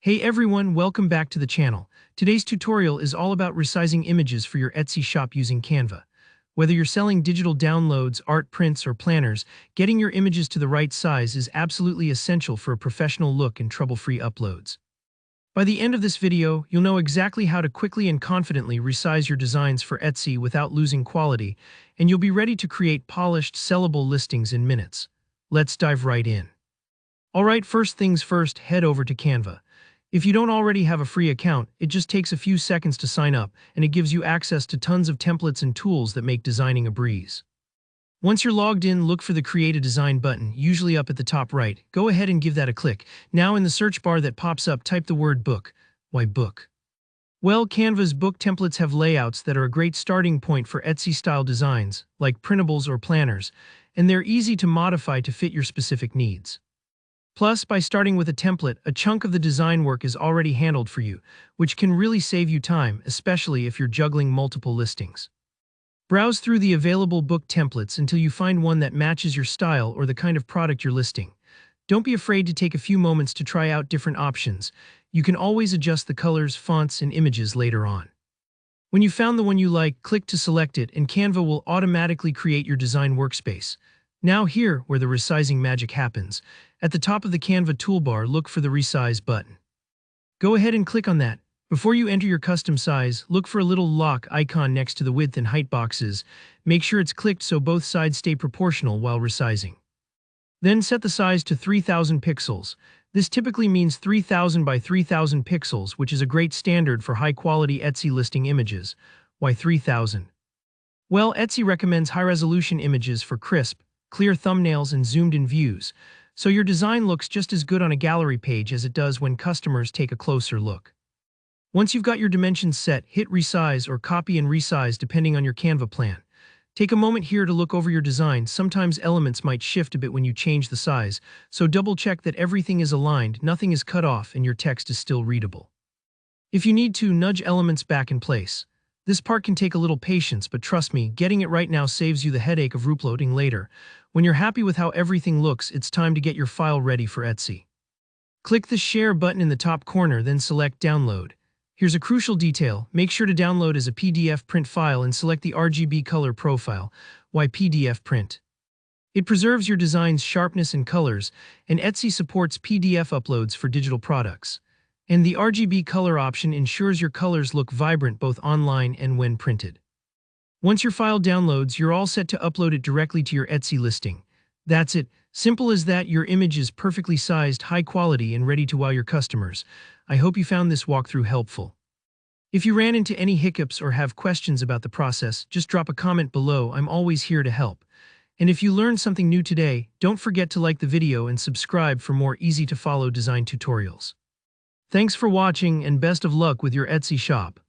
Hey everyone, welcome back to the channel. Today's tutorial is all about resizing images for your Etsy shop using Canva. Whether you're selling digital downloads, art prints, or planners, getting your images to the right size is absolutely essential for a professional look and trouble-free uploads. By the end of this video, you'll know exactly how to quickly and confidently resize your designs for Etsy without losing quality, and you'll be ready to create polished, sellable listings in minutes. Let's dive right in. Alright, first things first, head over to Canva. If you don't already have a free account, it just takes a few seconds to sign up, and it gives you access to tons of templates and tools that make designing a breeze. Once you're logged in, look for the Create a Design button, usually up at the top right. Go ahead and give that a click. Now in the search bar that pops up, type the word book. Why book? Well, Canva's book templates have layouts that are a great starting point for Etsy-style designs, like printables or planners, and they're easy to modify to fit your specific needs. Plus, by starting with a template, a chunk of the design work is already handled for you, which can really save you time, especially if you're juggling multiple listings. Browse through the available book templates until you find one that matches your style or the kind of product you're listing. Don't be afraid to take a few moments to try out different options. You can always adjust the colors, fonts, and images later on. When you found the one you like, click to select it, and Canva will automatically create your design workspace. Now here, where the resizing magic happens. At the top of the Canva toolbar, look for the Resize button. Go ahead and click on that. Before you enter your custom size, look for a little lock icon next to the width and height boxes. Make sure it's clicked so both sides stay proportional while resizing. Then set the size to 3000 pixels. This typically means 3000 by 3000 pixels, which is a great standard for high-quality Etsy listing images. Why 3000? Well, Etsy recommends high-resolution images for crisp, clear thumbnails and zoomed-in views, so your design looks just as good on a gallery page as it does when customers take a closer look. Once you've got your dimensions set, hit Resize or Copy and Resize depending on your Canva plan. Take a moment here to look over your design. Sometimes elements might shift a bit when you change the size, so double-check that everything is aligned, nothing is cut off, and your text is still readable. If you need to, nudge elements back in place. This part can take a little patience, but trust me, getting it right now saves you the headache of uploading later. When you're happy with how everything looks, it's time to get your file ready for Etsy. Click the Share button in the top corner, then select Download. Here's a crucial detail. Make sure to download as a PDF print file and select the RGB color profile. Why PDF print? It preserves your design's sharpness and colors, and Etsy supports PDF uploads for digital products. And the RGB color option ensures your colors look vibrant both online and when printed. Once your file downloads, you're all set to upload it directly to your Etsy listing. That's it. Simple as that, your image is perfectly sized, high quality, and ready to wow your customers. I hope you found this walkthrough helpful. If you ran into any hiccups or have questions about the process, just drop a comment below. I'm always here to help. And if you learned something new today, don't forget to like the video and subscribe for more easy-to-follow design tutorials. Thanks for watching and best of luck with your Etsy shop.